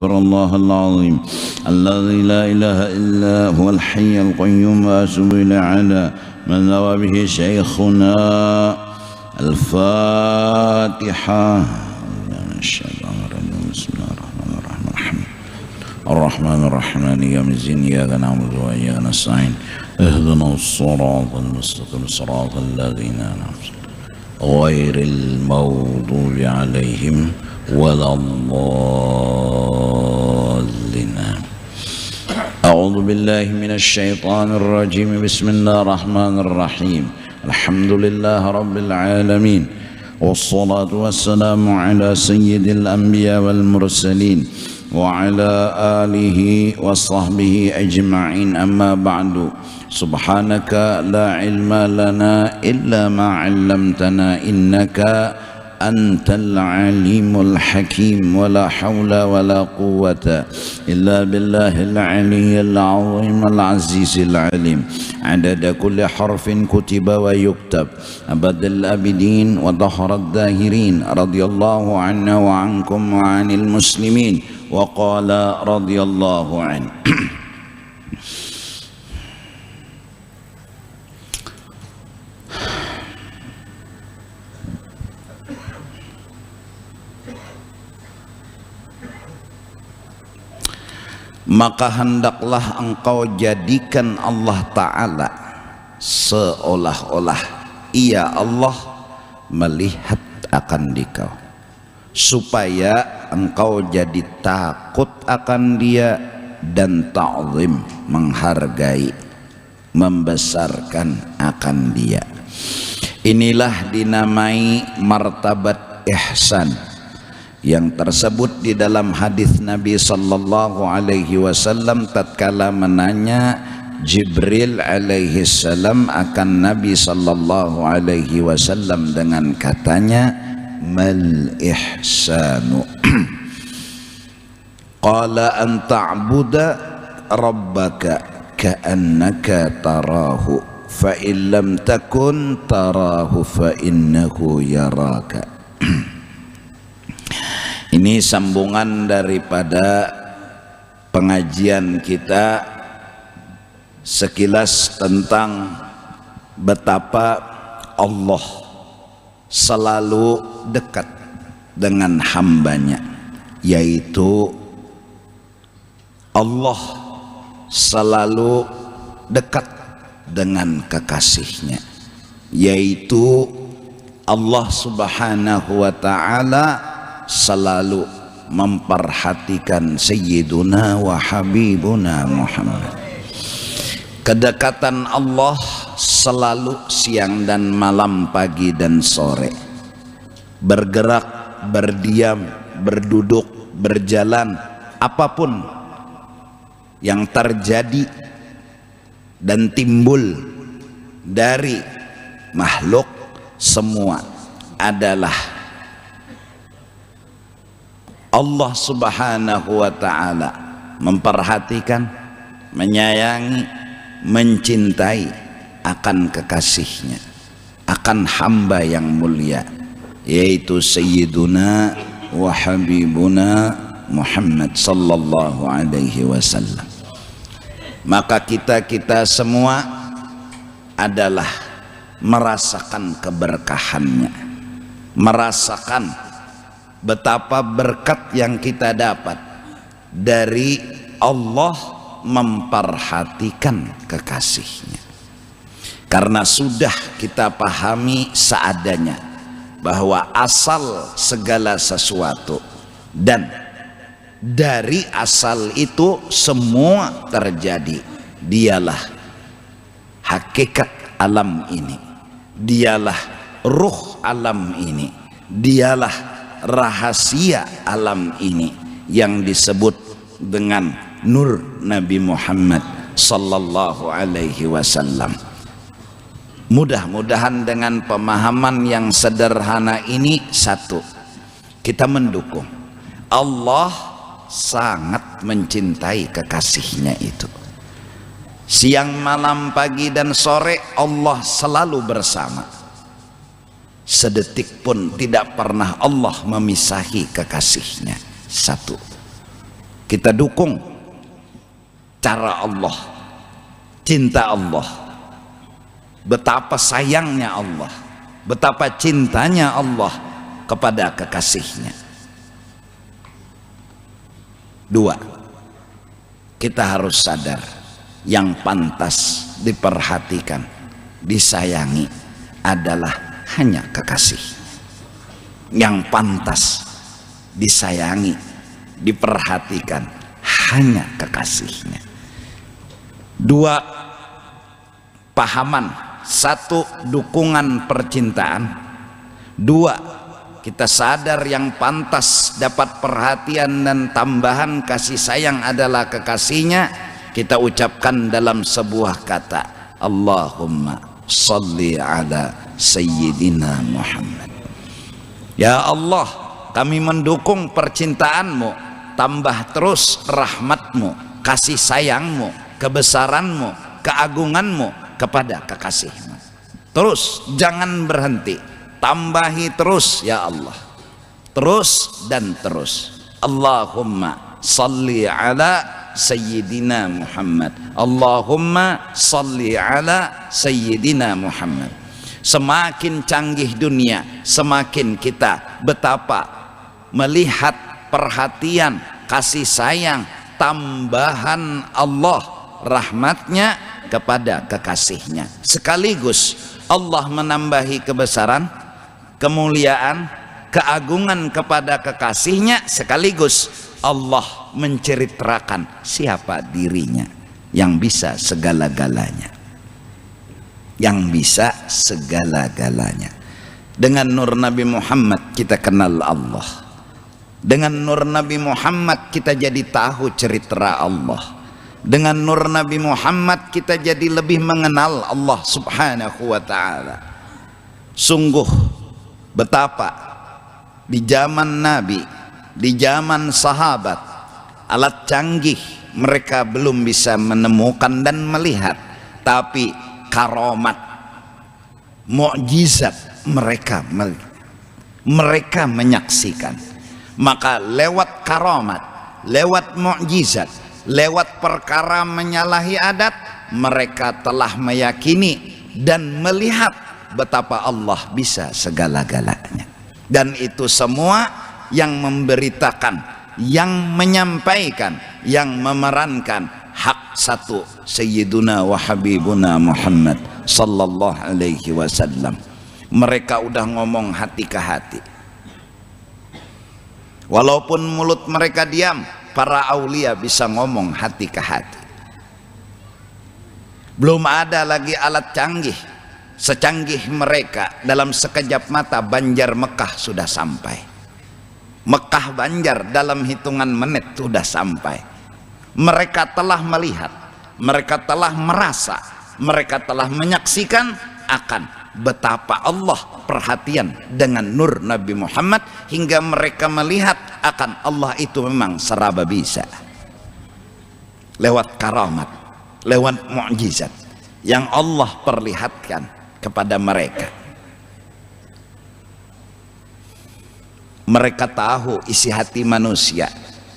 الله العظيم الذي لا إله إلا هو الحي القيوم وأتوب إليه على من ذوى به شيخنا الفاتحة. بسم الله الرحمن الرحيم الرحمن الرحيم مالك يوم الدين إياك نعبد وإياك نستعين اهدنا الصراط المستقيم صراط الذين أنعمت غير المغضوب عليهم ولا الضالين. أعوذ بالله من الشيطان الرجيم. بسم الله الرحمن الرحيم. الحمد لله رب العالمين والصلاة والسلام على سيد الأنبياء والمرسلين وعلى آله وصحبه أجمعين. أما بعد، سبحانك لا علم لنا إلا ما علمتنا إنك أنت العليم الحكيم ولا حول ولا قوة إلا بالله العلي العظيم العزيز العليم عدد كل حرف كتب ويكتب أبد الأبدين وظهر الداهرين رضي الله عنا وعنكم وعن المسلمين وقال رضي الله عنه. Maka hendaklah engkau jadikan Allah Ta'ala seolah-olah Ia Allah melihat akan dikau, supaya engkau jadi takut akan Dia dan ta'zim, menghargai, membesarkan akan Dia. Inilah dinamai martabat ihsan yang tersebut di dalam hadis Nabi sallallahu alaihi wasallam tatkala menanya Jibril alaihi salam akan Nabi sallallahu alaihi wasallam dengan katanya, mal ihsanu? Qala an ta'buda rabbaka ka'annaka tarahu fa in lam takun tarahu fa innahu yaraka. Ini sambungan daripada pengajian kita sekilas tentang betapa Allah selalu dekat dengan hambanya, yaitu Allah selalu dekat dengan kekasihnya, yaitu Allah Subhanahu wa Ta'ala selalu memperhatikan Sayyiduna wa Habibuna Muhammad. Kedekatan Allah selalu siang dan malam, pagi dan sore, bergerak, berdiam, berduduk, berjalan, apapun yang terjadi dan timbul dari makhluk, semua adalah Allah Subhanahu wa Ta'ala memperhatikan, menyayangi, mencintai akan kekasihnya, akan hamba yang mulia, yaitu Sayyiduna wa Habibuna Muhammad sallallahu alaihi wasallam. Maka kita semua adalah merasakan keberkahannya, merasakan betapa berkat yang kita dapat dari Allah memperhatikan kekasihnya. Karena sudah kita pahami seadanya bahwa asal segala sesuatu dan dari asal itu semua terjadi, dialah hakikat alam ini, dialah ruh alam ini, dialah rahasia alam ini yang disebut dengan nur Nabi Muhammad sallallahu alaihi wasallam. Mudah-mudahan dengan pemahaman yang sederhana ini, satu, kita mendukung Allah sangat mencintai kekasihnya itu. Siang, malam, pagi dan sore Allah selalu bersama. Sedetik pun tidak pernah Allah memisahi kekasihnya. Satu. kita dukung cara Allah, cinta Allah, betapa sayangnya Allah, betapa cintanya Allah kepada kekasihnya. Dua, kita harus sadar yang pantas diperhatikan, disayangi adalah hanya kekasih. Yang pantas disayangi, diperhatikan hanya kekasihnya. Dua pahaman: satu, dukungan percintaan; dua, kita sadar yang pantas dapat perhatian dan tambahan kasih sayang adalah kekasihnya. Kita ucapkan dalam sebuah kata, Allahumma salli ala Sayyidina Muhammad. Ya Allah, kami mendukung percintaanmu, tambah terus rahmatmu, kasih sayangmu, kebesaranmu, keagunganmu kepada kekasihmu. Terus jangan berhenti, tambahi terus ya Allah, terus dan terus. Allahumma salli ala Sayyidina Muhammad, Allahumma salli ala Sayyidina Muhammad. Semakin canggih dunia, semakin kita betapa melihat perhatian, kasih sayang, tambahan Allah, rahmatnya kepada kekasihnya. Sekaligus Allah menambahi kebesaran, kemuliaan, keagungan kepada kekasihnya, sekaligus Allah menceritakan siapa dirinya yang bisa segala-galanya, yang bisa segala-galanya. Dengan nur Nabi Muhammad kita kenal Allah. Dengan nur Nabi Muhammad kita jadi tahu cerita Allah. Dengan nur Nabi Muhammad kita jadi lebih mengenal Allah subhanahu wa ta'ala. Sungguh betapa di zaman Nabi, di zaman sahabat, alat canggih mereka belum bisa menemukan dan melihat, tapi karomat, mukjizat mereka menyaksikan. Maka lewat karomat, lewat mukjizat, lewat perkara menyalahi adat, mereka telah meyakini dan melihat betapa Allah bisa segala-galanya. Dan itu semua yang memberitakan, yang menyampaikan, yang memerankan hak satu Sayyiduna wa Habibuna Muhammad sallallahu alaihi wasallam. Mereka udah ngomong hati ke hati. Walaupun mulut mereka diam, para aulia bisa ngomong hati ke hati. Belum ada lagi alat canggih secanggih mereka. Dalam sekejap mata Banjar Mekah sudah sampai. Mekah Banjar dalam hitungan menit sudah sampai. Mereka telah melihat, mereka telah merasa, mereka telah menyaksikan akan betapa Allah perhatian dengan nur Nabi Muhammad, hingga mereka melihat akan Allah itu memang seraba bisa. Lewat karamat, lewat mukjizat yang Allah perlihatkan kepada mereka. Mereka tahu isi hati manusia.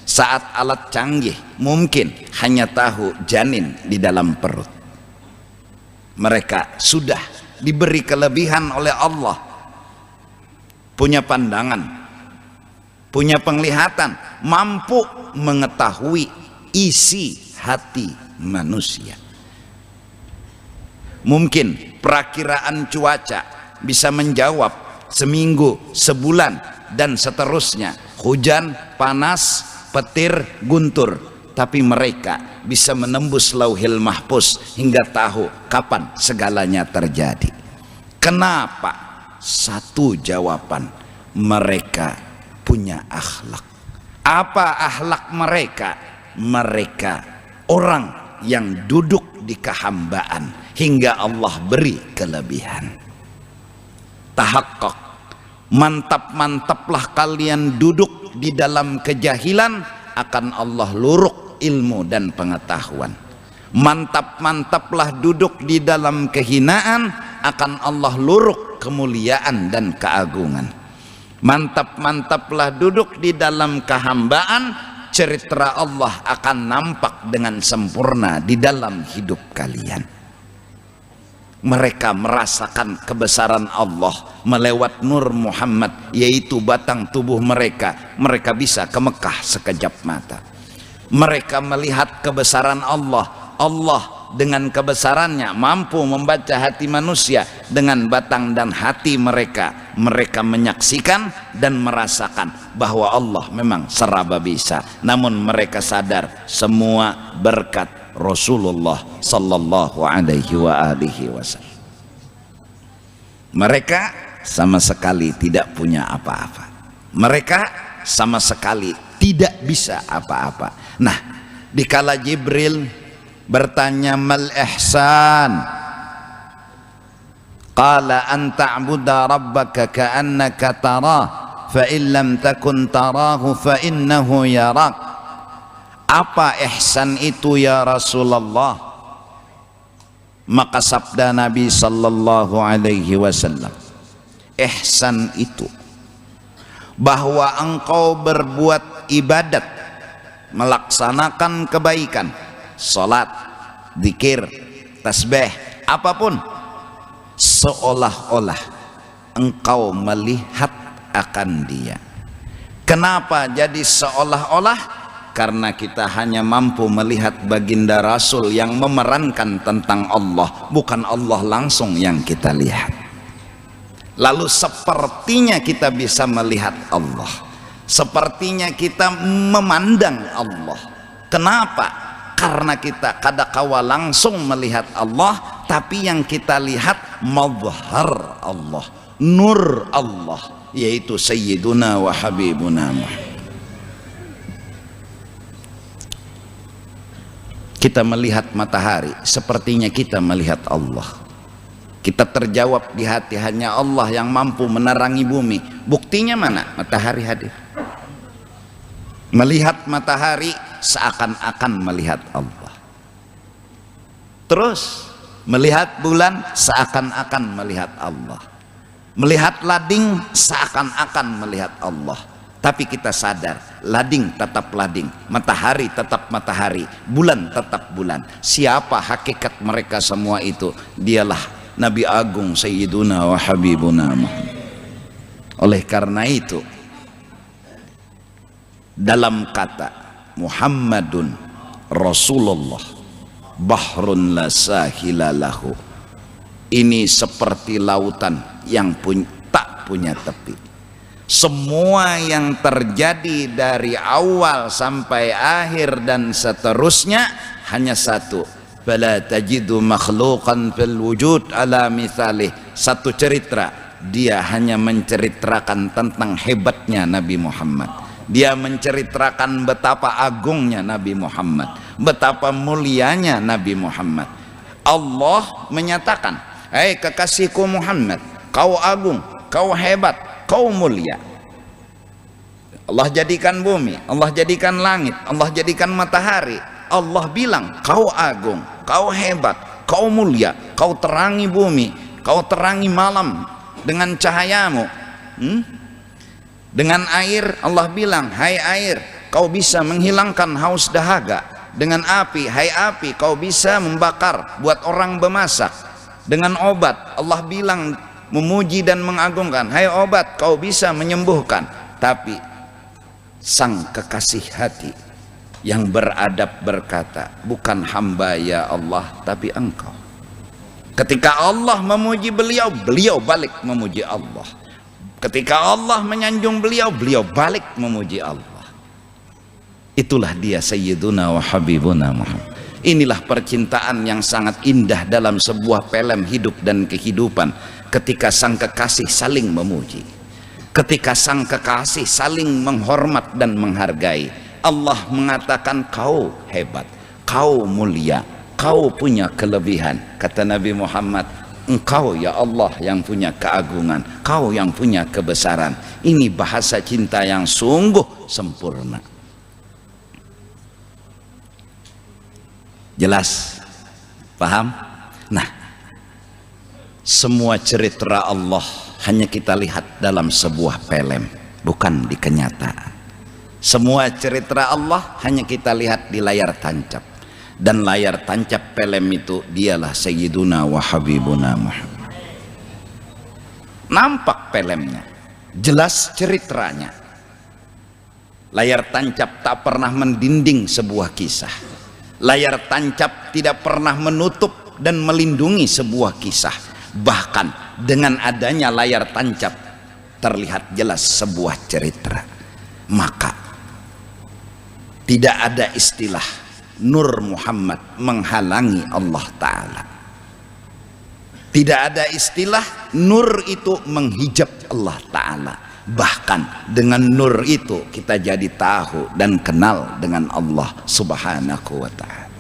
Saat alat canggih mungkin hanya tahu janin di dalam perut. Mereka sudah diberi kelebihan oleh Allah, punya pandangan, punya penglihatan, mampu mengetahui isi hati manusia. Mungkin perakiraan cuaca bisa menjawab seminggu, sebulan, dan seterusnya. Hujan, panas, petir, guntur. Tapi mereka bisa menembus lauhil mahfuz hingga tahu kapan segalanya terjadi. Kenapa? Satu jawaban, mereka punya akhlak. Apa akhlak mereka? Mereka orang yang duduk di kehambaan hingga Allah beri kelebihan. Tahakkuk, mantap-mantaplah kalian duduk di dalam kejahilan, akan Allah luruk ilmu dan pengetahuan. Mantap-mantaplah duduk di dalam kehinaan, akan Allah luruk kemuliaan dan keagungan. Mantap-mantaplah duduk di dalam kehambaan, cerita Allah akan nampak dengan sempurna di dalam hidup kalian. Mereka merasakan kebesaran Allah melewat nur Muhammad, yaitu batang tubuh mereka. Mereka bisa ke Mekah sekejap mata. Mereka melihat kebesaran Allah. Allah dengan kebesarannya mampu membaca hati manusia dengan batang dan hati mereka. Mereka menyaksikan dan merasakan bahwa Allah memang serba bisa. Namun mereka sadar semua berkat Rasulullah sallallahu alaihi wasallam. Mereka sama sekali tidak punya apa-apa. Mereka sama sekali tidak bisa apa-apa. Nah, dikala Jibril bertanya mal ihsan, qala an ta'buda rabbaka ka'annaka tarah fa in lam takun tarahu fa innahu yarak. Apa ihsan itu ya Rasulullah? Maka sabda Nabi sallallahu alaihi wasallam, ihsan itu bahwa engkau berbuat ibadat, melaksanakan kebaikan, salat, zikir, tasbih, apapun, seolah-olah engkau melihat akan dia. Kenapa jadi seolah-olah? Karena kita hanya mampu melihat baginda Rasul yang memerankan tentang Allah, bukan Allah langsung yang kita lihat. Lalu sepertinya kita bisa melihat Allah, sepertinya kita memandang Allah. Kenapa? Karena kita kadakala langsung melihat Allah, tapi yang kita lihat mazhar Allah, nur Allah, yaitu Sayyiduna wa Habibuna Muhammad. Kita melihat matahari, sepertinya kita melihat Allah. Kita terjawab di hati, hanya Allah yang mampu menerangi bumi. Buktinya mana? Matahari hadir. Melihat matahari seakan-akan melihat Allah. Terus melihat bulan seakan-akan melihat Allah. Melihat lading seakan-akan melihat Allah. Tapi kita sadar, lading tetap lading, matahari tetap matahari, bulan tetap bulan. Siapa hakikat mereka semua itu? Dialah Nabi Agung Sayyiduna wa Habibuna Muhammad. Oleh karena itu, dalam kata Muhammadun Rasulullah bahrun la sahila lahu, ini seperti lautan yang tak punya tepi. Semua yang terjadi dari awal sampai akhir dan seterusnya hanya satu, fala tajidu makhluqan fil wujud ala mithalih. Satu cerita, dia hanya menceritakan tentang hebatnya Nabi Muhammad. Dia menceritakan betapa agungnya Nabi Muhammad, betapa mulianya Nabi Muhammad. Allah menyatakan, "Hai kekasihku Muhammad, kau agung, kau hebat, kau mulia." Allah jadikan bumi, Allah jadikan langit, Allah jadikan matahari. Allah bilang, kau agung, kau hebat, kau mulia, kau terangi bumi, kau terangi malam dengan cahayamu. Dengan air, Allah bilang, hai air, kau bisa menghilangkan haus dahaga. Dengan api, hai api, kau bisa membakar buat orang bermasak. Dengan obat, Allah bilang, memuji dan mengagungkan, hai obat, kau bisa menyembuhkan. Tapi sang kekasih hati yang beradab berkata, bukan hamba ya Allah, tapi engkau. Ketika Allah memuji beliau, beliau balik memuji Allah. Ketika Allah menyanjung beliau, beliau balik memuji Allah. Itulah dia Sayyiduna wa Habibuna Muhammad. Inilah percintaan yang sangat indah dalam sebuah film hidup dan kehidupan. Ketika sang kekasih saling memuji, ketika sang kekasih saling menghormat dan menghargai. Allah mengatakan, kau hebat, kau mulia, kau punya kelebihan. Kata Nabi Muhammad, engkau ya Allah yang punya keagungan, kau yang punya kebesaran. Ini bahasa cinta yang sungguh sempurna. Jelas? Paham? Nah, semua cerita Allah hanya kita lihat dalam sebuah film, bukan di kenyataan. Semua cerita Allah hanya kita lihat di layar tancap, dan layar tancap film itu dialah Sayyiduna wa Habibuna Muhammad. Nampak filmnya, jelas ceritanya. Layar tancap tak pernah mendinding sebuah kisah. Layar tancap tidak pernah menutup dan melindungi sebuah kisah. Bahkan dengan adanya layar tancap terlihat jelas sebuah cerita. Maka tidak ada istilah Nur Muhammad menghalangi Allah Ta'ala. Tidak ada istilah nur itu menghijab Allah Ta'ala. Bahkan dengan nur itu kita jadi tahu dan kenal dengan Allah Subhanahu wa Ta'ala.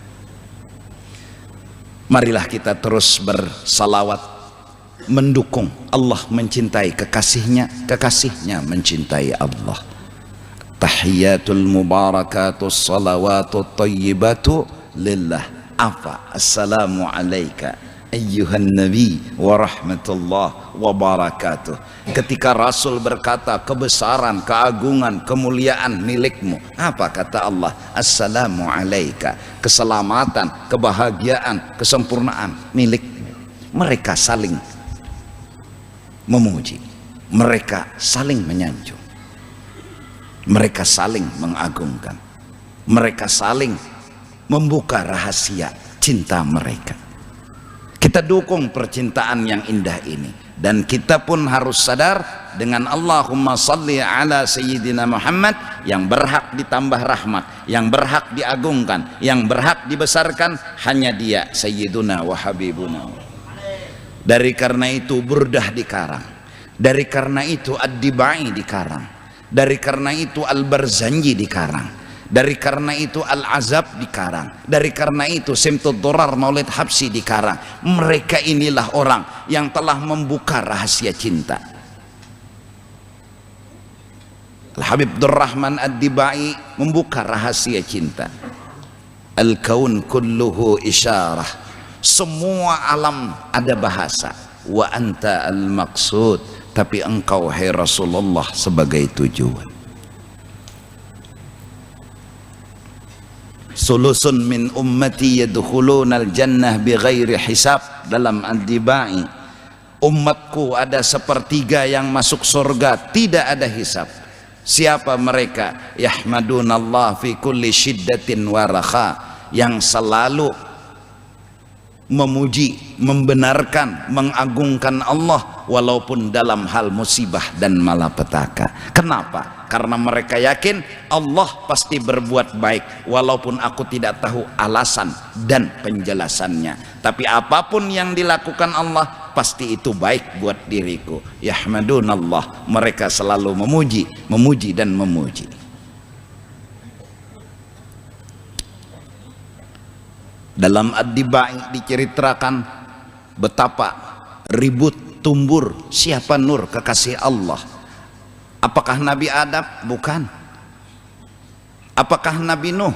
Marilah kita terus bersalawat, mendukung Allah mencintai kekasihnya, kekasihnya mencintai Allah. Tahiyatul mubarakatus salawatut tayyibatu lillah. Apa? Assalamu alayka ayyuhan nabi wa rahmatullah wa barakatuh. Ketika Rasul berkata kebesaran, keagungan, kemuliaan milikmu, apa kata Allah? Assalamu alayka, keselamatan, kebahagiaan, kesempurnaan milikmu. Mereka saling memuji, mereka saling menyanjung, mereka saling mengagungkan, mereka saling membuka rahasia cinta mereka. Kita dukung percintaan yang indah ini, dan kita pun harus sadar dengan Allahumma salli ala Sayyidina Muhammad yang berhak ditambah rahmat, yang berhak diagungkan, yang berhak dibesarkan hanya Dia, Sayyiduna wa Habibuna. Dari karena itu Burdah dikarang, dari karena itu Ad-Dibai dikarang, dari karena itu Al-Barzanji dikarang, dari karena itu Al-Azab dikarang, dari karena itu Simtud Durar Maulid Habsi dikarang. Mereka inilah orang yang telah membuka rahasia cinta. Al-Habib Durrahman Ad-Dibai membuka rahasia cinta. Al-Kaun kulluhu isyarah, semua alam ada bahasa. Wa anta al-maqsud, tapi engkau hai Rasulullah sebagai tujuan. Sulusun min ummati yadkhuluna al-jannah bighairi hisab. Dalam Ad-Dibai, umatku ada sepertiga yang masuk surga tidak ada hisab. Siapa mereka? Yahmadunallah fi kulli syiddatin wa rakha, yang selalu memuji, membenarkan, mengagungkan Allah walaupun dalam hal musibah dan malapetaka. Kenapa? Karena mereka yakin Allah pasti berbuat baik walaupun aku tidak tahu alasan dan penjelasannya. Tapi apapun yang dilakukan Allah pasti itu baik buat diriku. Yahmadunallah, mereka selalu memuji, memuji dan memuji. Dalam Ad-Dibai diceritakan betapa ribut tumbur siapa Nur kekasih Allah. Apakah Nabi Adam? Bukan. Apakah Nabi Nuh?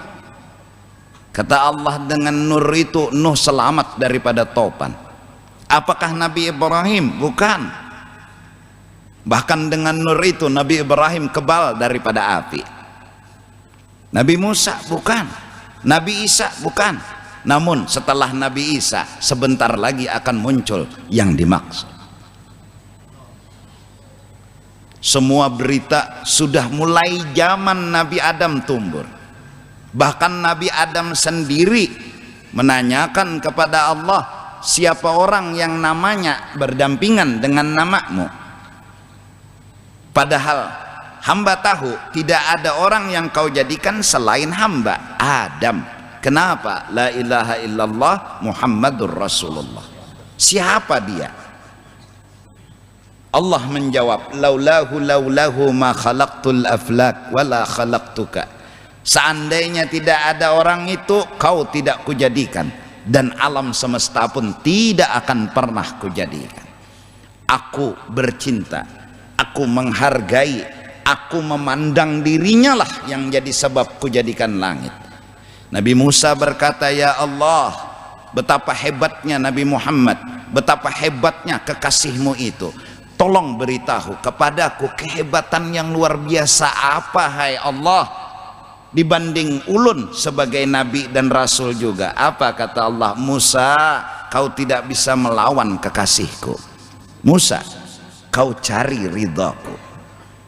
Kata Allah, dengan Nur itu Nuh selamat daripada topan. Apakah Nabi Ibrahim? Bukan. Bahkan dengan Nur itu Nabi Ibrahim kebal daripada api. Nabi Musa? Bukan. Nabi Isa? Bukan. Namun setelah Nabi Isa sebentar lagi akan muncul yang dimaksud. Semua berita sudah mulai zaman Nabi Adam tumbur. Bahkan Nabi Adam sendiri menanyakan kepada Allah, siapa orang yang namanya berdampingan dengan namamu? Padahal hamba tahu tidak ada orang yang kau jadikan selain hamba Adam. Kenapa? La ilaha illallah Muhammadur Rasulullah. Siapa dia? Allah menjawab, laulahu ma khalaqtul aflak wala khalaqtuka. Seandainya tidak ada orang itu, kau tidak kujadikan, dan alam semesta pun tidak akan pernah kujadikan. Aku bercinta, aku menghargai, aku memandang dirinya lah yang jadi sebab kujadikan langit. Nabi Musa berkata, ya Allah, betapa hebatnya Nabi Muhammad, betapa hebatnya kekasihmu itu. Tolong beritahu kepadaku kehebatan yang luar biasa apa, hai Allah, dibanding ulun sebagai nabi dan rasul juga. Apa kata Allah? Musa, kau tidak bisa melawan kekasihku. Musa, kau cari ridhaku,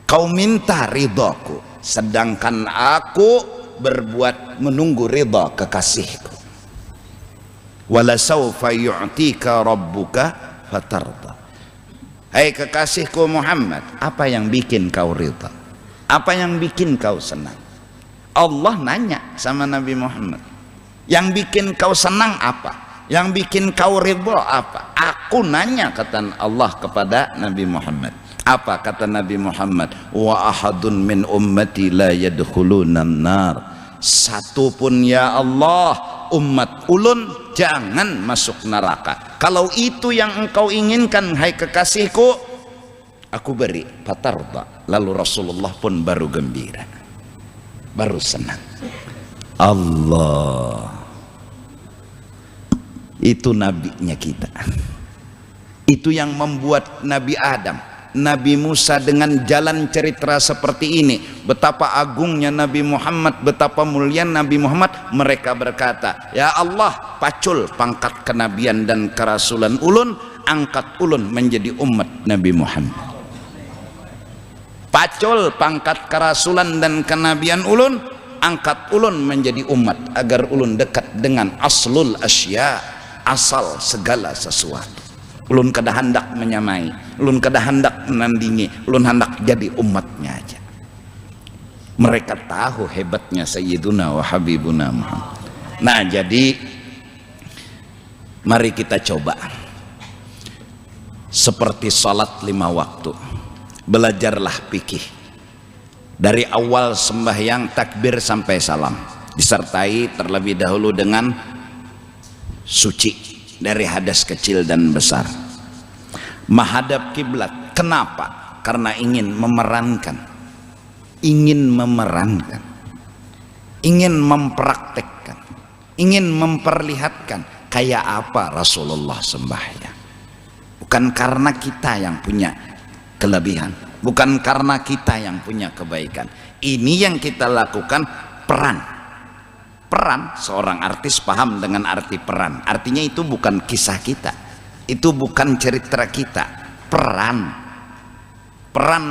kau minta ridhaku, sedangkan aku berbuat menunggu ridha kekasihku. Wala sawfa yu'tika rabbuka fatarda. Hai kekasihku Muhammad, apa yang bikin kau ridha? Apa yang bikin kau senang? Allah nanya sama Nabi Muhammad, yang bikin kau senang apa? Yang bikin kau ridha apa? Aku nanya, kata Allah kepada Nabi Muhammad. Apa kata Nabi Muhammad? Wa ahadun min ummati la yadkhulunan nar. Satu pun ya Allah, umat ulun jangan masuk neraka. Kalau itu yang engkau inginkan, hai kekasihku, aku beri fatarda. Lalu Rasulullah pun baru gembira, baru senang. Allah, itu nabinya kita. Itu yang membuat Nabi Adam, Nabi Musa dengan jalan cerita seperti ini. Betapa agungnya Nabi Muhammad, betapa mulia Nabi Muhammad. Mereka berkata, ya Allah, pacul pangkat kenabian dan kerasulan ulun, angkat ulun menjadi umat Nabi Muhammad. Pacul pangkat kerasulan dan kenabian ulun, angkat ulun menjadi umat, agar ulun dekat dengan aslul asya, asal segala sesuatu. Ulun kada hendak menyamai, ulun kada hendak menandingi, ulun hendak jadi umatnya aja. Mereka tahu hebatnya Sayyiduna wa Habibuna Muhammad. Nah, jadi mari kita coba seperti salat 5 waktu. Belajarlah fikih dari awal sembahyang takbir sampai salam, disertai terlebih dahulu dengan suci dari hadas kecil dan besar. Menghadap kiblat. Kenapa? Karena ingin memerankan, ingin mempraktekkan, ingin memperlihatkan kayak apa Rasulullah sembahyang. Bukan karena kita yang punya kelebihan, bukan karena kita yang punya kebaikan. Ini yang kita lakukan peran. Seorang artis paham dengan arti peran. Artinya itu bukan kisah kita, itu bukan cerita kita. Peran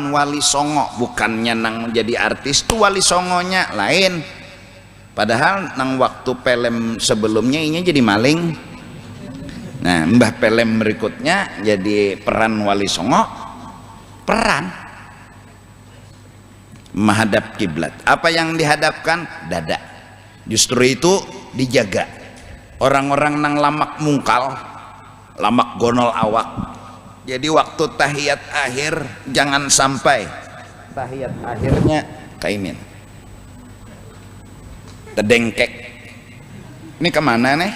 wali songo, bukannya nang menjadi artis tuh wali songonya lain. Padahal nang waktu film sebelumnya ini jadi maling. Nah, mbah film berikutnya jadi peran wali songo. Menghadap kiblat. Apa yang dihadapkan? Dada. Justru itu dijaga. Orang-orang nang lamak mungkal, lamak gonol awak. Jadi waktu tahiyat akhir jangan sampai tahiyat akhirnya kaimin tedengkek. Ini kemana nih?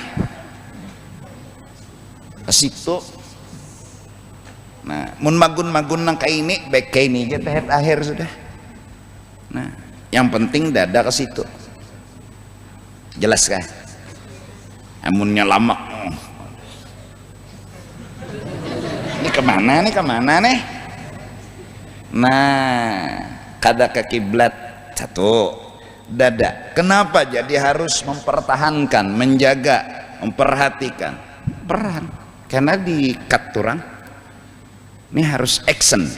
Ke situ. Nah, mun magun-magun nang kaini, baik kaini aja tahiyat akhir sudah. Nah, yang penting dada ke situ. Jelas kan? Amunnya lama. Ini kemana nih? Nah, kada ke kiblat. Satu, dada. Kenapa jadi harus mempertahankan, menjaga, memperhatikan? Peran. Karena di katurang ini harus action.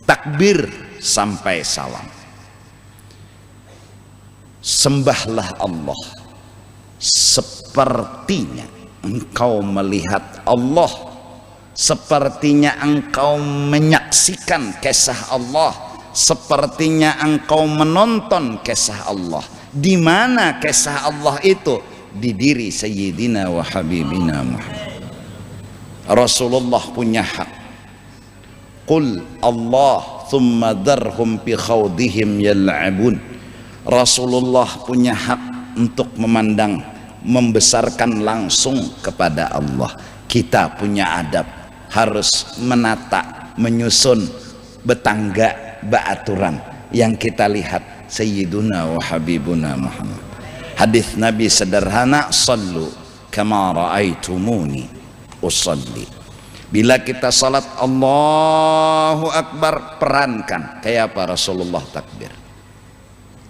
Takbir sampai salam. Sembahlah Allah sepertinya engkau melihat Allah, sepertinya engkau menyaksikan kisah Allah, sepertinya engkau menonton kisah Allah. Di mana kisah Allah itu? Di diri Sayyidina wa Habibina Muhammad. Rasulullah punya hak. Qul Allah thumma dharhum bi khawdihim yal'abun. Rasulullah punya hak untuk memandang, membesarkan langsung kepada Allah. Kita punya adab, harus menata, menyusun betangga, ba'aturan. Yang kita lihat Sayyiduna wa Habibuna Muhammad. Hadis Nabi sederhana, sallu kama ra'aitumuni usalli. Bila kita salat Allahu Akbar, perankan kayak apa Rasulullah takbir.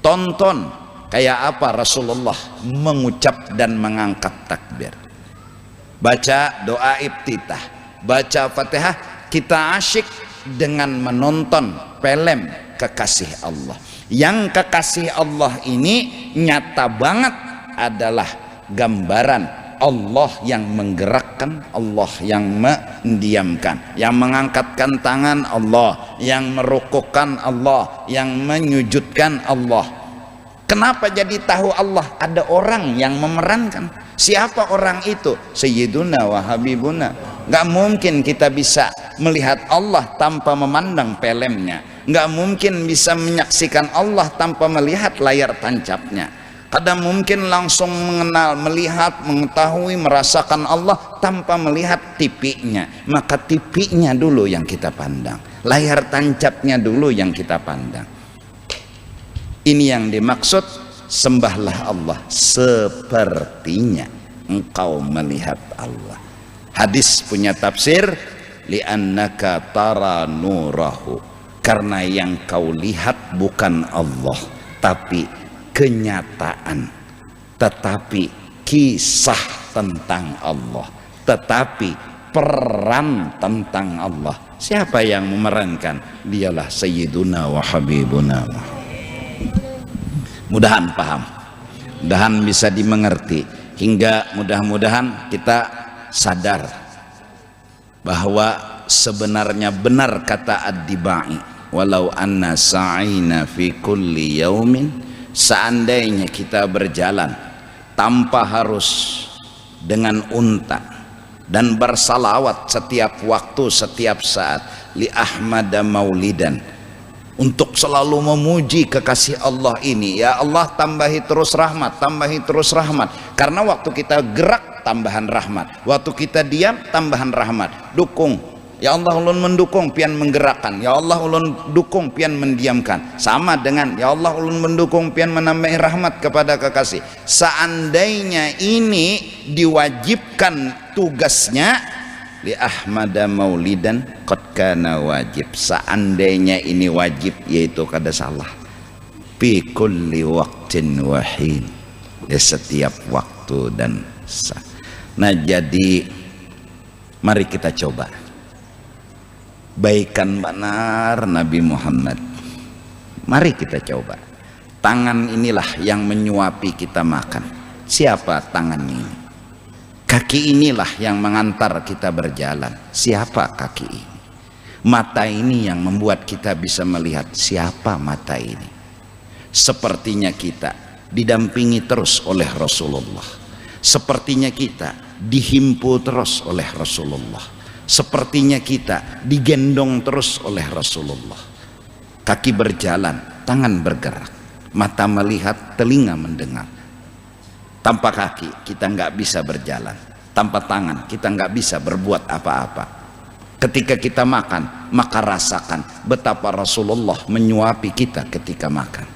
tonton kayak apa Rasulullah mengucap dan mengangkat takbir, baca doa iftitah, baca Fatihah. Kita asyik dengan menonton film kekasih Allah. Yang kekasih Allah ini nyata banget adalah gambaran Allah yang menggerakkan, Allah yang mendiamkan, yang mengangkatkan tangan Allah, yang merukukkan Allah, yang menyujudkan Allah. Kenapa jadi tahu Allah? Ada orang yang memerankan. Siapa orang itu? Sayyiduna wa Habibuna. Gak mungkin kita bisa melihat Allah tanpa memandang filmnya. Gak mungkin bisa menyaksikan Allah tanpa melihat layar tancapnya. Kadang mungkin langsung mengenal, melihat, mengetahui, merasakan Allah tanpa melihat TV-nya. Maka TV-nya dulu yang kita pandang, layar tancapnya dulu yang kita pandang. Ini yang dimaksud, sembahlah Allah sepertinya engkau melihat Allah. Hadis punya tafsir, li'annaka tara nurahu, karena yang kau lihat bukan Allah tapi kenyataan, tetapi kisah tentang Allah, tetapi peran tentang Allah. Siapa yang memerankan? Dialah Sayyiduna wa Habibuna. Mudahan paham, mudahan bisa dimengerti, hingga mudah-mudahan kita sadar bahwa sebenarnya benar kata Ad-Dibai, walau anna sa'ina fi kulli yaumin, seandainya kita berjalan tanpa harus dengan unta dan bersalawat setiap waktu, setiap saat, li Ahmada maulidan, untuk selalu memuji kekasih Allah ini. Ya Allah, tambahi terus rahmat, tambahi terus rahmat. Karena waktu kita gerak, tambahan rahmat. Waktu kita diam, tambahan rahmat. Dukung, ya Allah ulun mendukung pian menggerakkan, ya Allah ulun dukung pian mendiamkan. Sama dengan ya Allah ulun mendukung pian menambahi rahmat kepada kekasih. Seandainya ini diwajibkan tugasnya, li Ahmada maulidan qad kana wajib, seandainya ini wajib, yaitu kada salah, fi kulli waqtin wahin, di setiap waktu dan saat. Nah, jadi mari kita coba baikan benar Nabi Muhammad. Mari kita coba. Tangan inilah yang menyuapi kita makan. Siapa tangan ini? Kaki inilah yang mengantar kita berjalan. Siapa kaki ini? Mata ini yang membuat kita bisa melihat. Siapa mata ini? Sepertinya kita didampingi terus oleh Rasulullah. Sepertinya kita dihimpu terus oleh Rasulullah. Sepertinya kita digendong terus oleh Rasulullah. Kaki berjalan, tangan bergerak, mata melihat, telinga mendengar. Tanpa kaki kita nggak bisa berjalan, tanpa tangan kita nggak bisa berbuat apa-apa. Ketika kita makan, maka rasakan betapa Rasulullah menyuapi kita ketika makan,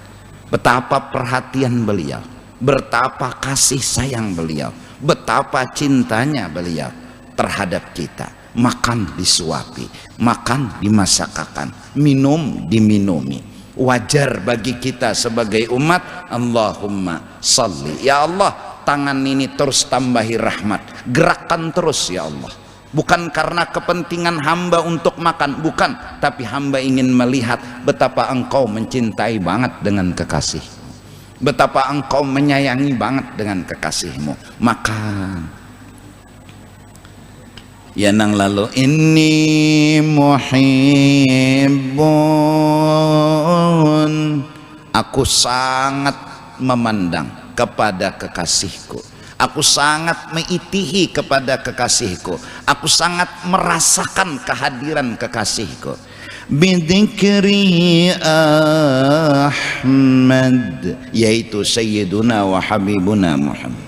betapa perhatian beliau, betapa kasih sayang beliau, betapa cintanya beliau terhadap kita. Makan disuapi, makan dimasakkan, minum diminumi. Wajar bagi kita sebagai umat. Allahumma salli, ya Allah, tangan ini terus tambahi rahmat, gerakkan terus ya Allah. Bukan karena kepentingan hamba untuk makan, bukan, tapi hamba ingin melihat betapa engkau mencintai banget dengan kekasih, betapa engkau menyayangi banget dengan kekasihmu. Makan. Ya nang lalu, inni muhibbun, aku sangat memandang kepada kekasihku, aku sangat mengitihi kepada kekasihku, aku sangat merasakan kehadiran kekasihku. Bidzikri Ahmad, yaitu Sayyiduna wa Habibuna Muhammad.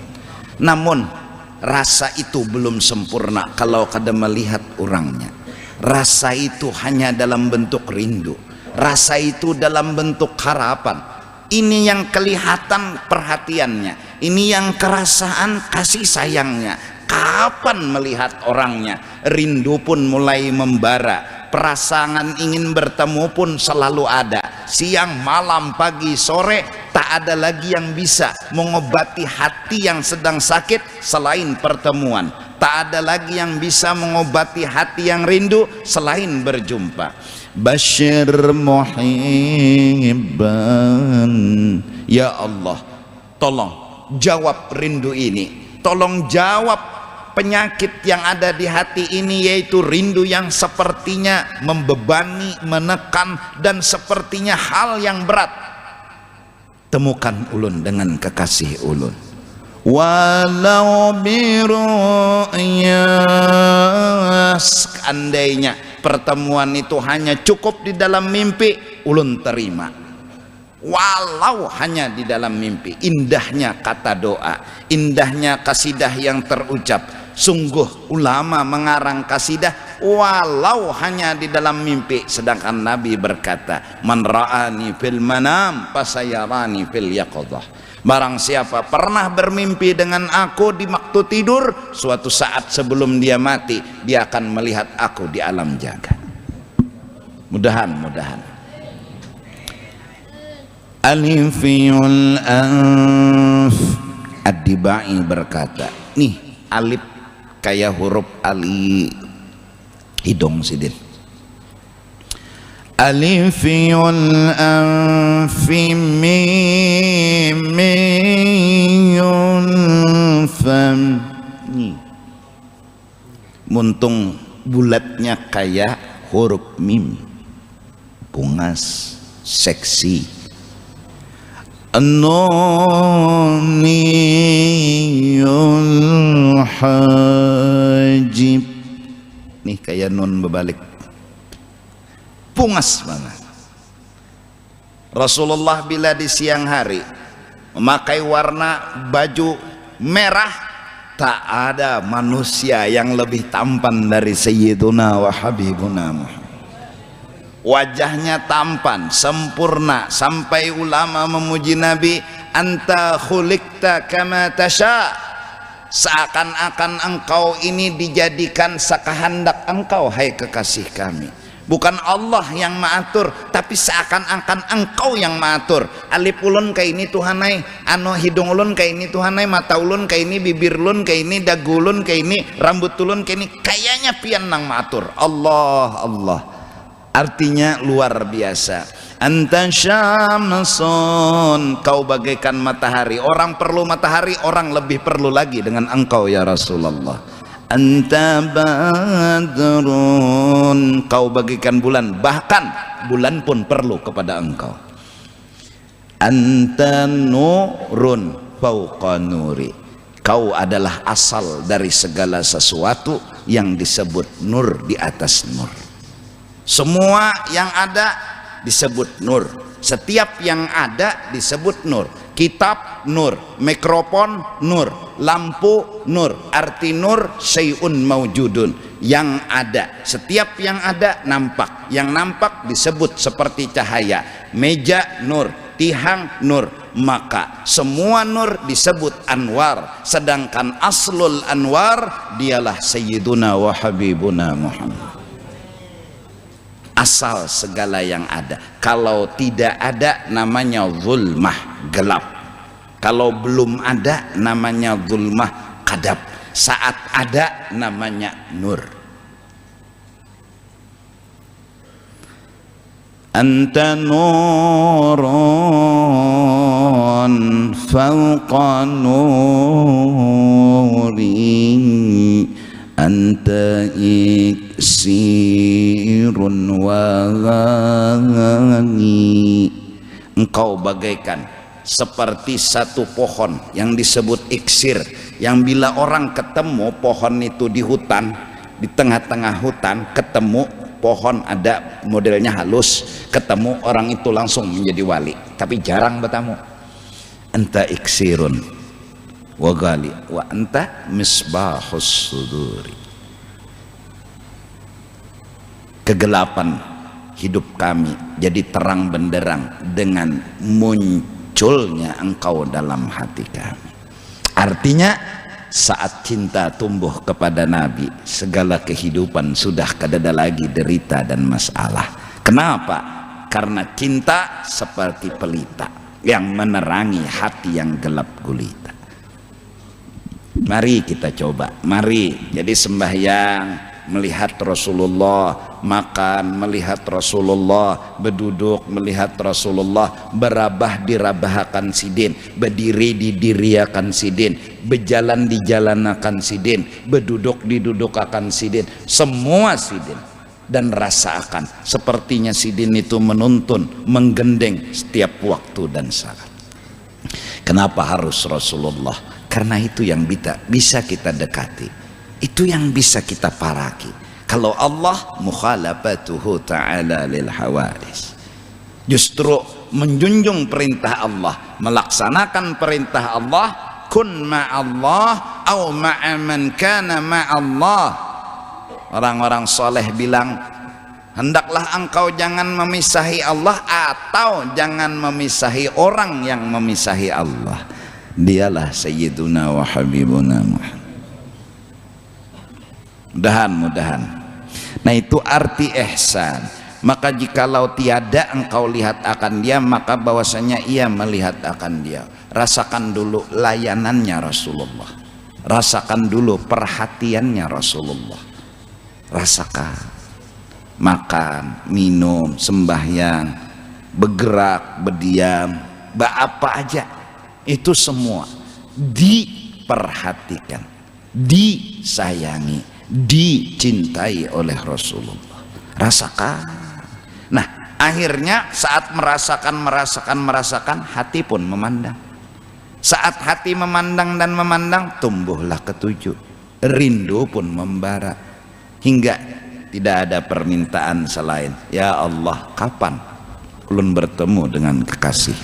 Namun rasa itu belum sempurna kalau kada melihat orangnya. Rasa itu hanya dalam bentuk rindu, rasa itu dalam bentuk harapan. Ini yang kelihatan perhatiannya, ini yang kerasaan kasih sayangnya. Kapan melihat orangnya, rindu pun mulai membara, perasaan ingin bertemu pun selalu ada. Siang, malam, pagi, sore, Tak ada lagi yang bisa mengobati hati yang sedang sakit selain pertemuan. Tak ada lagi yang bisa mengobati hati yang rindu selain berjumpa. Basyir muhibban, ya Allah, tolong jawab rindu ini, tolong jawab penyakit yang ada di hati ini, yaitu rindu yang sepertinya membebani, menekan, dan sepertinya hal yang berat. Temukan ulun dengan kekasih ulun, walau biru'ya, seandainya pertemuan itu hanya cukup di dalam mimpi, ulun terima. Walau hanya di dalam mimpi. Indahnya kata doa, indahnya kasidah yang terucap. Sungguh ulama mengarang kasidah walau hanya di dalam mimpi, sedangkan Nabi berkata, man ra'ani fil manam fasayarani fil yaqadhah. Barang siapa pernah bermimpi dengan aku di waktu tidur, suatu saat sebelum dia mati, dia akan melihat aku di alam jagat. Mudahan-mudahan. Alifiyul anf, Ad-Dibai berkata, nih alif kayak huruf ali hidung sidin. Alifiyul anfi mimiyul fam. Nih muntung bulatnya kayak huruf mim, pungas, seksi. An-nuniyul hajib, nih kayak nun berbalik, pungas banget. Rasulullah bila di siang hari memakai warna baju merah, tak ada manusia yang lebih tampan dari Sayyiduna wa Habibuna Muhammad. Wajahnya tampan, sempurna, sampai ulama memuji Nabi, anta khuliqta kama tasha, seakan-akan engkau ini dijadikan sakahandak engkau, hai kekasih kami. Bukan Allah yang mengatur, tapi seakan-akan engkau yang mengatur. Alip ulun kayak ini Tuhanai, anu hidung ulun kayak ini Tuhanai, mata ulun kayak ini, bibir ulun kayak ini, dagu ulun kayak ini, rambut ulun kayak ini, kayaknya pian nang mengatur. Allah, Allah. Artinya luar biasa. Anta syamsun, kau bagaikan matahari. Orang perlu matahari, orang lebih perlu lagi dengan engkau ya Rasulullah. Anta badrun, kau bagaikan bulan, bahkan bulan pun perlu kepada engkau. Anta nurun fauqa nuri, kau adalah asal dari segala sesuatu yang disebut nur di atas nur. Semua yang ada disebut nur, setiap yang ada disebut nur. Kitab nur, mikrofon nur, lampu nur. Arti nur syai'un maujudun, yang ada. Setiap yang ada nampak, yang nampak disebut seperti cahaya. Meja nur, tihang nur, maka semua nur disebut anwar, sedangkan aslul anwar dialah Sayyiduna wa Habibuna Muhammad. Asal segala yang ada. Kalau tidak ada namanya zulmah, gelap. Kalau belum ada namanya zulmah, kadab. Saat ada namanya nur. Anta nurun fawqa nuri, anta iksirun wani, engkau bagaikan seperti satu pohon yang disebut iksir, yang bila orang ketemu pohon itu di hutan, di tengah-tengah hutan ketemu pohon ada modelnya halus, ketemu orang itu langsung menjadi wali, tapi jarang bertemu. Anta iksirun wa gali wa anta misbahus suduri, kegelapan hidup kami jadi terang benderang dengan munculnya engkau dalam hati kami. Artinya saat cinta tumbuh kepada Nabi, segala kehidupan sudah kadada lagi derita dan masalah. Kenapa? Karena cinta seperti pelita, yang menerangi hati yang gelap gulita. Mari kita coba, mari jadi sembahyang melihat Rasulullah, makan melihat Rasulullah, berduduk melihat Rasulullah, berabah dirabahakan sidin, berdiri didiriakan sidin, berjalan dijalanakan sidin, berduduk didudukakan sidin, semua sidin. Dan rasakan sepertinya sidin itu menuntun, menggendeng setiap waktu dan saat. Kenapa harus Rasulullah? Karena itu yang bisa kita dekati, itu yang bisa kita paraki. Kalau Allah, mukhalafatuhu ta'ala lil hawadis, justru menjunjung perintah Allah, melaksanakan perintah Allah, kun ma'allah au ma'aman kana ma'allah. Orang-orang soleh bilang, hendaklah engkau jangan memisahi Allah atau jangan memisahi orang yang memisahi Allah. Dialah Sayyiduna wa Habibuna Muhammad. Mudah-mudahan. Nah, itu arti ihsan. Maka jikalau tiada engkau lihat akan dia, maka bahwasanya ia melihat akan dia. Rasakan dulu layanannya Rasulullah, rasakan dulu perhatiannya Rasulullah. Rasakan makan, minum, sembahyang, bergerak, berdiam, apa aja, itu semua diperhatikan, disayangi, dicintai oleh Rasulullah. Rasakan. Nah, akhirnya saat merasakan, hati pun memandang. Saat hati memandang dan memandang, tumbuhlah ketujuh, rindu pun membara, hingga tidak ada permintaan selain, ya Allah, kapan ulun bertemu dengan kekasih.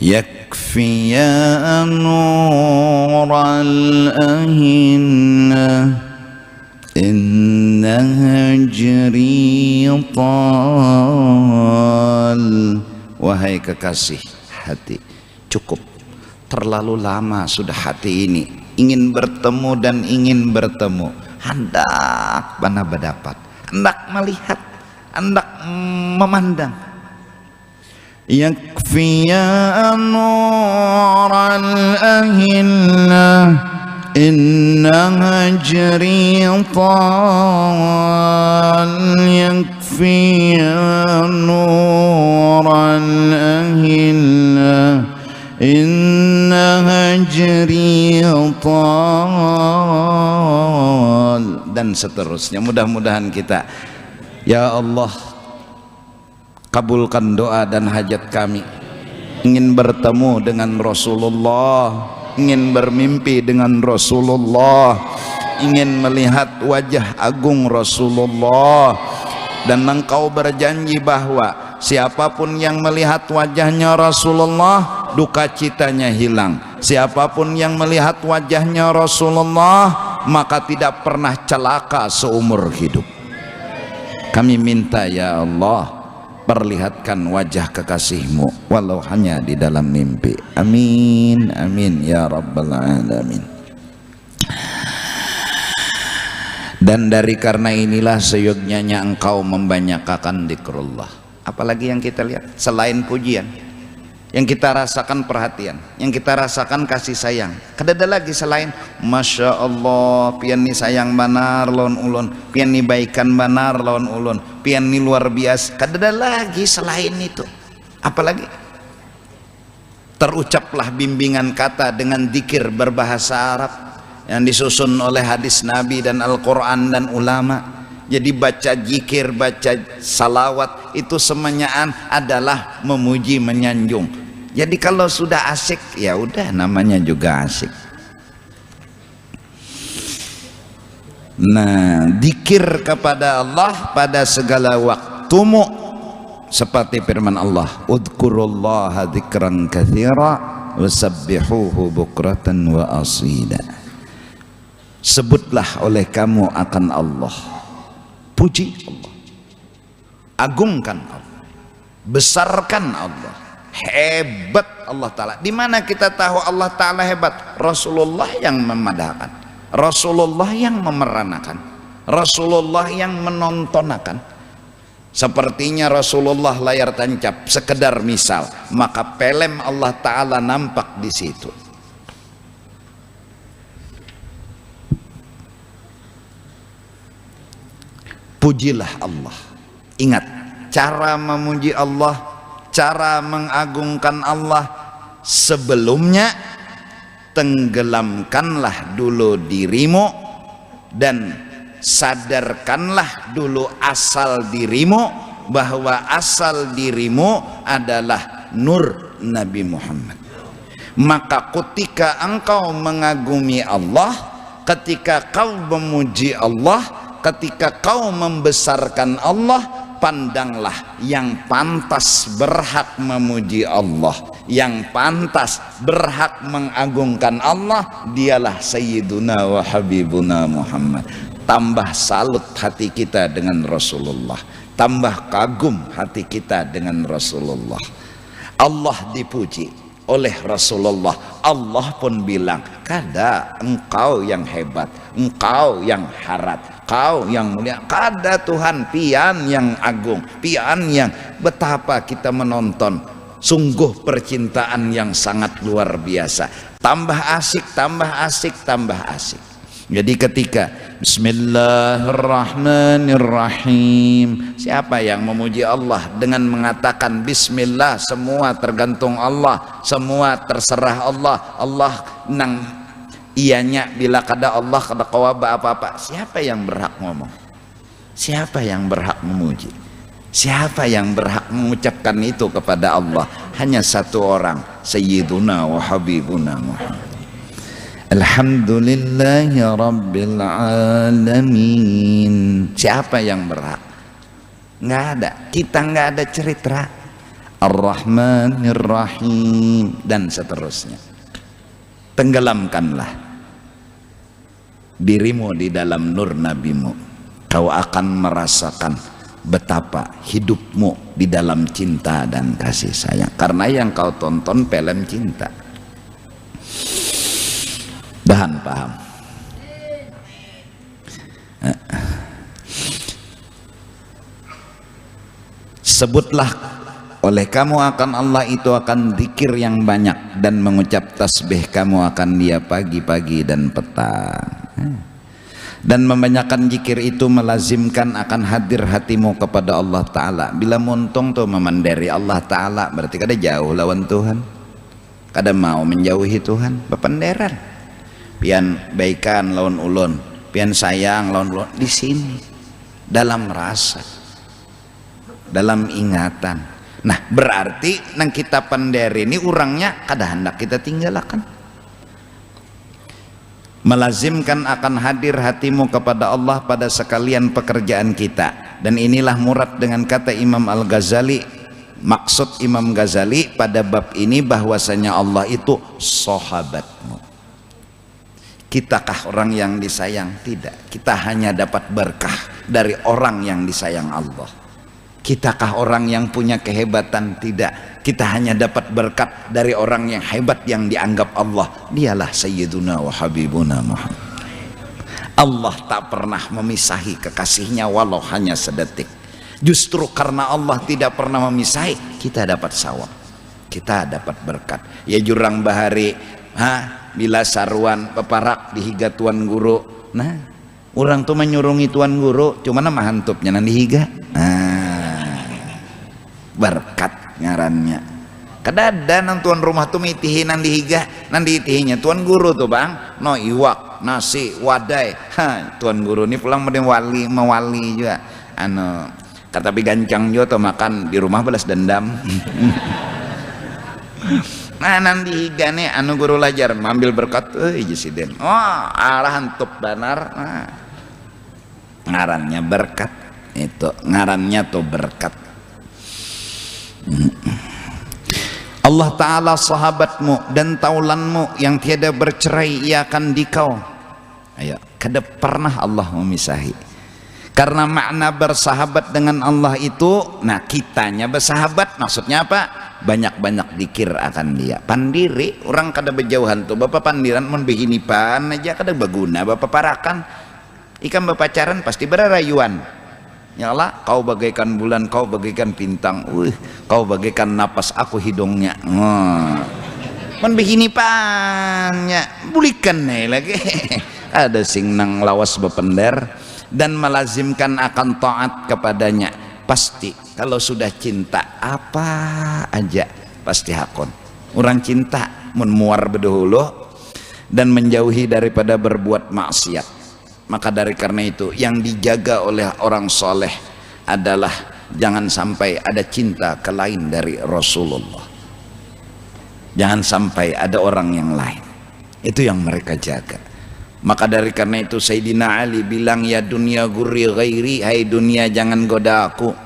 Yakfi ya nur al-ahinna inna hajri tal. Wahai kekasih hati, cukup, terlalu lama sudah hati ini ingin bertemu dan ingin bertemu. Hendak mana berdapat, hendak melihat, hendak memandang. Yakfi ya nur al-ahinna inna hajri tal. Yakfi ya nur al-ahinna inna hajri tal. Dan seterusnya. Mudah-mudahan kita, ya Allah, kabulkan doa dan hajat kami. Ingin bertemu dengan Rasulullah, ingin bermimpi dengan Rasulullah, ingin melihat wajah agung Rasulullah. Dan engkau berjanji bahwa siapapun yang melihat wajahnya Rasulullah, duka citanya hilang. Siapapun yang melihat wajahnya Rasulullah, maka tidak pernah celaka seumur hidup. Kami minta, ya Allah, perlihatkan wajah kekasihmu walau hanya di dalam mimpi. Amin, amin ya rabbal alamin. Dan dari karena inilah seyogyanya engkau membanyakan zikrullah. Apalagi yang kita lihat selain pujian, yang kita rasakan perhatian, yang kita rasakan kasih sayang. Kadada lagi selain Masya Allah, pian ni sayang banar lawan ulun, pian ni baikan banar lawan ulun, pian ni luar biasa. Kadada lagi selain itu. Apalagi terucaplah bimbingan kata dengan zikir berbahasa Arab yang disusun oleh hadis Nabi dan Al-Quran dan ulama. Jadi baca zikir, baca salawat itu semuanya adalah memuji, menyanjung. Jadi kalau sudah asik, ya udah namanya juga asik. Nah, zikir kepada Allah pada segala waktumu, seperti firman Allah, udzurullaha dzikran katsira wasabbihuhu bukratan wa asila. Sebutlah oleh kamu akan Allah, puji Allah, agungkan Allah, besarkan Allah, hebat Allah Ta'ala. Di mana kita tahu Allah Ta'ala hebat? Rasulullah yang memadahkan, Rasulullah yang memeranakan, Rasulullah yang menontonakan. Sepertinya Rasulullah layar tancap, sekedar misal, maka pelem Allah Ta'ala nampak di situ. Pujilah Allah. Ingat, cara memuji Allah, cara mengagungkan Allah, sebelumnya tenggelamkanlah dulu dirimu dan sadarkanlah dulu asal dirimu, bahwa asal dirimu adalah nur Nabi Muhammad. Maka ketika engkau mengagumi Allah, ketika kau memuji Allah, ketika kau membesarkan Allah, pandanglah yang pantas berhak memuji Allah, yang pantas berhak mengagungkan Allah, dialah Sayyiduna wa Habibuna Muhammad. Tambah salut hati kita dengan Rasulullah, tambah kagum hati kita dengan Rasulullah. Allah dipuji oleh Rasulullah. Allah pun bilang, kada engkau yang hebat, engkau yang harat, kau yang mulia, kada Tuhan pian yang agung, pian yang. Betapa kita menonton, sungguh percintaan yang sangat luar biasa. Tambah asik, tambah asik, tambah asik. Jadi ketika Bismillahirrahmanirrahim, siapa yang memuji Allah dengan mengatakan Bismillah, semua tergantung Allah, semua terserah Allah, Allah nang ianya bila kada Allah kada kawaba apa-apa. Siapa yang berhak ngomong? Siapa yang berhak memuji? Siapa yang berhak mengucapkan itu kepada Allah? Hanya satu orang, Sayyiduna wa Habibuna Muhammad. Alhamdulillahi Rabbil Alamin. Siapa yang berhak? Nggak ada. Kita nggak ada cerita. Ar-Rahmanir Rahim dan seterusnya. Tenggelamkanlah dirimu di dalam nur nabimu. Kau akan merasakan betapa hidupmu di dalam cinta dan kasih sayang. Karena yang kau tonton film cinta. Dahan paham. Sebutlah oleh kamu akan Allah itu akan zikir yang banyak, dan mengucap tasbih kamu akan dia pagi-pagi dan petang. Dan membanyakan zikir itu melazimkan akan hadir hatimu kepada Allah Ta'ala. Bila muntung tuh memandiri Allah Ta'ala, berarti kada jauh lawan Tuhan, kada mau menjauhi Tuhan. Bependeran pian baikan lawan ulun, pian sayang lawan ulun, di sini dalam rasa, dalam ingatan. Nah berarti nang kita penderi ini orangnya kada hendak kita tinggalkan. Melazimkan akan hadir hatimu kepada Allah pada sekalian pekerjaan kita. Dan inilah murad dengan kata Imam Al-Ghazali. Maksud Imam Ghazali pada bab ini bahwasanya Allah itu sahabatmu. Kitakah orang yang disayang? Tidak. Kita hanya dapat berkah dari orang yang disayang Allah. Kitakah orang yang punya kehebatan? Tidak. Kita hanya dapat berkat dari orang yang hebat yang dianggap Allah. Dialah Sayyiduna wa Habibuna Muhammad. Allah tak pernah memisahi kekasihnya walau hanya sedetik. Justru karena Allah tidak pernah memisahi, kita dapat sawab, kita dapat berkat. Ya jurang bahari, bila saruan peparak dihiga tuan guru. Nah orang tuh menyurungi tuan guru, cuma nama hantupnya nanti higa. Berkat ngarannya. Kadada nang tuan rumah tuh mitihi nanti higa, nanti itihinya tuan guru tuh bang, no iwak, nasi, wadai. Tuan guru ini pulang mewali juga. Kata gancang juga tuh makan di rumah balas dendam. Nah nanti higa nih guru lajar ambil berkat jesiden. Arahan tup banar. Ngarannya berkat itu, ngarannya tuh berkat. Allah Ta'ala sahabatmu dan taulanmu yang tiada bercerai, ia akan dikau. Ayo, kada pernah Allah memisahi. Karena makna bersahabat dengan Allah itu, nah kitanya bersahabat maksudnya apa? banyak-banyak dikir akan dia. Pandiri orang kada berjauhan tuh bapak pandiran mun begini pan aja kada baguna bapak parakan ikan berpacaran pasti berarayuan. Ya Allah, kau bagaikan bulan, kau bagaikan bintang, kau bagaikan napas aku hidungnya. Man begini pannya bulikan nih lagi. Ada sing nang lawas bepender dan melazimkan akan taat kepadanya. Pasti kalau sudah cinta apa aja pasti hakon. Orang cinta mun muar bedahulu dan menjauhi daripada berbuat maksiat. Maka dari karena itu yang dijaga oleh orang soleh adalah jangan sampai ada cinta ke lain dari Rasulullah. Jangan sampai ada orang yang lain. Itu yang mereka jaga. Maka dari karena itu Sayyidina Ali bilang, ya dunia gurri ghairi, hai dunia jangan goda aku.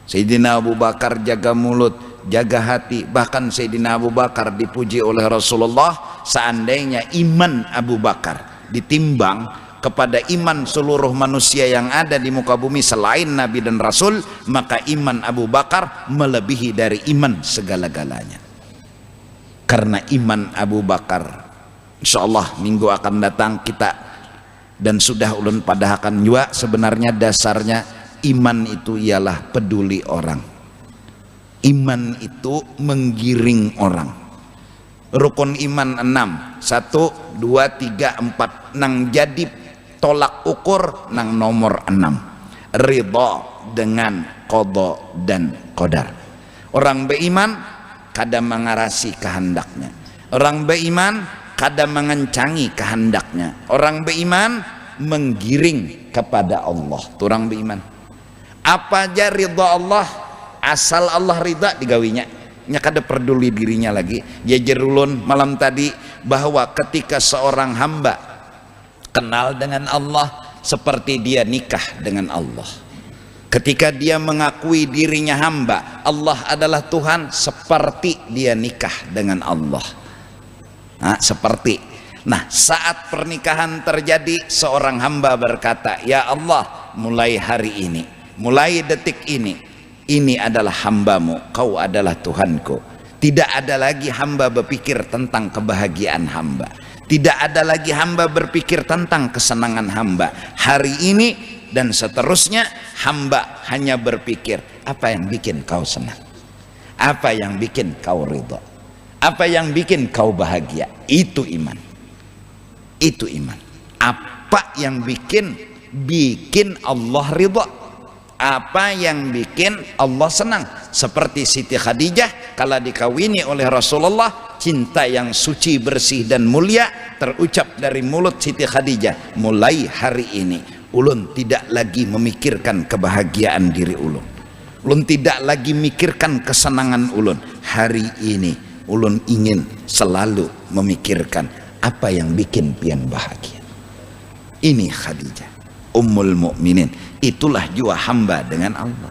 Sayyidina Abu Bakar jaga mulut, jaga hati. Bahkan Sayyidina Abu Bakar dipuji oleh Rasulullah, seandainya iman Abu Bakar ditimbang kepada iman seluruh manusia yang ada di muka bumi selain Nabi dan Rasul, maka iman Abu Bakar melebihi dari iman segala-galanya. Karena iman Abu Bakar, insyaallah minggu akan datang kita dan sudah ulun padahakan juga, sebenarnya dasarnya iman itu ialah peduli orang. Iman itu menggiring orang. Rukun iman 6, 1, 2, 3, 4 nang jadi tolak ukur nang nomor 6, ridha dengan qada dan qadar. Orang beriman kada mengarasi kehendaknya, orang beriman kada mengencangi kehendaknya, orang beriman menggiring kepada Allah. Orang beriman apa aja ridha Allah, asal Allah ridha digawinya, nya kada peduli dirinya lagi. Jajar ulun malam tadi bahwa ketika seorang hamba kenal dengan Allah seperti dia nikah dengan Allah. Ketika dia mengakui dirinya hamba, Allah adalah Tuhan, seperti dia nikah dengan Allah. Seperti. Nah, saat pernikahan terjadi, seorang hamba berkata, ya Allah, mulai hari ini, mulai detik ini adalah hambamu, kau adalah Tuhanku. Tidak ada lagi hamba berpikir tentang kebahagiaan hamba. Tidak ada lagi hamba berpikir tentang kesenangan hamba. Hari ini dan seterusnya hamba hanya berpikir apa yang bikin kau senang, apa yang bikin kau ridha, apa yang bikin kau bahagia. Itu iman. Itu iman. Apa yang bikin Allah ridha, apa yang bikin Allah senang. Seperti Siti Khadijah kala dikawini oleh Rasulullah, cinta yang suci, bersih dan mulia terucap dari mulut Siti Khadijah, mulai hari ini ulun tidak lagi memikirkan kebahagiaan diri ulun, ulun tidak lagi memikirkan kesenangan ulun. Hari ini ulun ingin selalu memikirkan apa yang bikin pian bahagia. Ini Khadijah Ummul Mukminin. Itulah jua hamba dengan Allah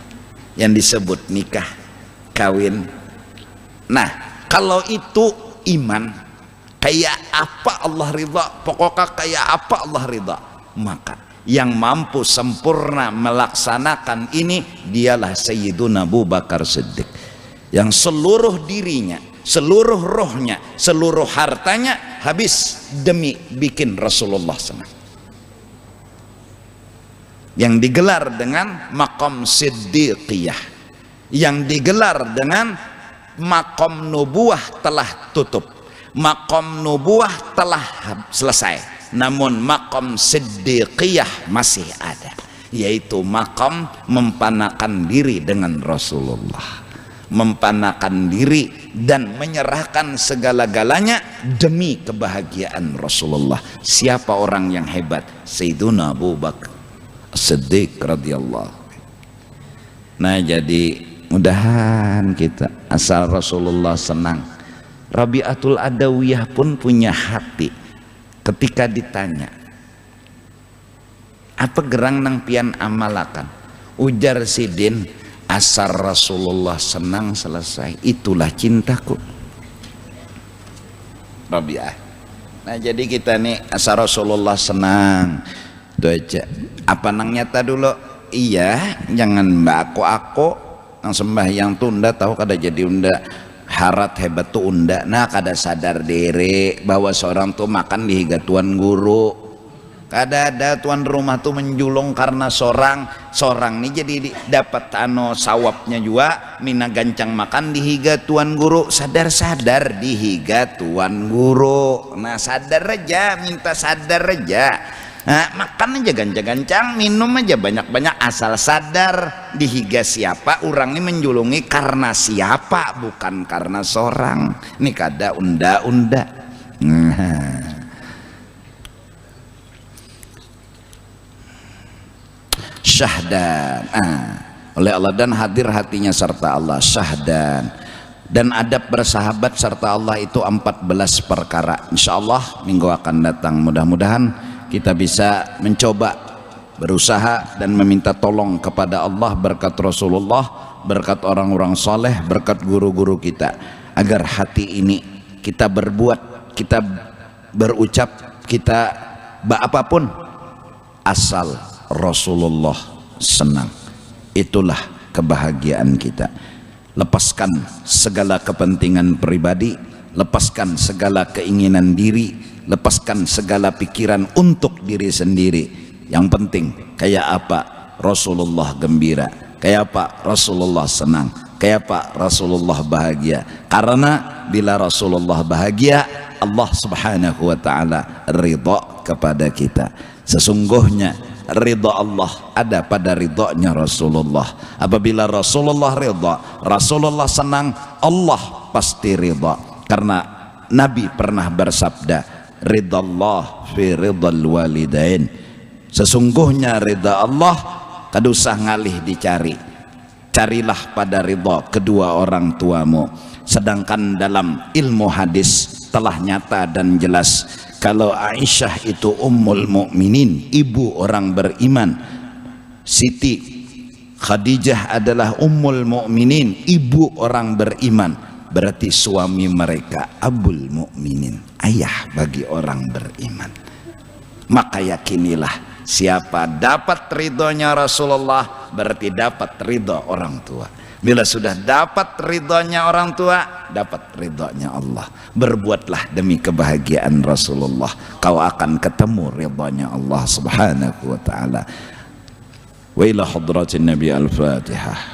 yang disebut nikah, kawin. Nah, kalau itu iman, kayak apa Allah ridha, pokoknya kayak apa Allah ridha, maka yang mampu sempurna melaksanakan ini dialah Sayyiduna Abu Bakar Siddiq, yang seluruh dirinya, seluruh rohnya, seluruh hartanya habis demi bikin Rasulullah senang, yang digelar dengan maqam siddiqiyah, yang digelar dengan maqam nubuah telah tutup, maqam nubuah telah selesai, namun maqam siddiqiyah masih ada, yaitu maqam mempanakan diri dengan Rasulullah, mempanakan diri dan menyerahkan segala-galanya demi kebahagiaan Rasulullah. Siapa orang yang hebat? Sayyiduna Abu Bakar Siddiq radhiyallahu. Nah, jadi mudahan kita asal Rasulullah senang. Rabi'atul Adawiyah pun punya hati. Ketika ditanya, apa gerang nang pian amalakan? Ujar Sidin, asal Rasulullah senang selesai, itulah cintaku. Rabi'ah. Nah, jadi kita nih asal Rasulullah senang, itu aja. Apa nang nyata dulu? Iya, jangan mbak aku nang sembahyang tunda tahu kada jadi unda harat hebat tuh unda nah kada sadar diri bahwa seorang tuh makan di higa tuan guru. Kada ada tuan rumah tuh menjulung karena sorang nih jadi dapat sawapnya juga mina gancang makan di higa tuan guru. Sadar di higa tuan guru. Nah sadar aja, minta sadar aja. Nah, makan aja gancang-gancang, minum aja banyak-banyak, asal sadar di higa siapa orang ini menjulungi karena siapa, bukan karena sorang. Ini kada unda-unda. Syahdan oleh Allah dan hadir hatinya serta Allah. Syahdan dan adab bersahabat serta Allah itu 14 perkara. Insyaallah minggu akan datang mudah-mudahan kita bisa mencoba berusaha dan meminta tolong kepada Allah berkat Rasulullah, berkat orang-orang soleh, berkat guru-guru kita, agar hati ini kita berbuat, kita berucap, kita apapun asal Rasulullah senang. Itulah kebahagiaan kita. Lepaskan segala kepentingan pribadi, lepaskan segala keinginan diri, lepaskan segala pikiran untuk diri sendiri. Yang penting kayak apa Rasulullah gembira, kayak apa Rasulullah senang, kayak apa Rasulullah bahagia. Karena bila Rasulullah bahagia, Allah subhanahu wa ta'ala ridha kepada kita. Sesungguhnya ridha Allah ada pada ridhonya Rasulullah. Apabila Rasulullah ridha, Rasulullah senang, Allah pasti ridha. Karena Nabi pernah bersabda, ridallah fi ridal walidain. Sesungguhnya ridha Allah kada usah ngalih dicari, carilah pada ridha kedua orang tuamu. Sedangkan dalam ilmu hadis telah nyata dan jelas kalau Aisyah itu ummul mukminin, ibu orang beriman, Siti Khadijah adalah ummul mukminin, ibu orang beriman, berarti suami mereka abul mukminin, ayah bagi orang beriman. Maka yakinilah siapa dapat ridhonya Rasulullah berarti dapat ridho orang tua. Bila sudah dapat ridhonya orang tua, dapat ridhonya Allah. Berbuatlah demi kebahagiaan Rasulullah, kau akan ketemu ridhonya Allah subhanahu wa ta'ala. Wa ila hadratin Nabi al-Fatihah.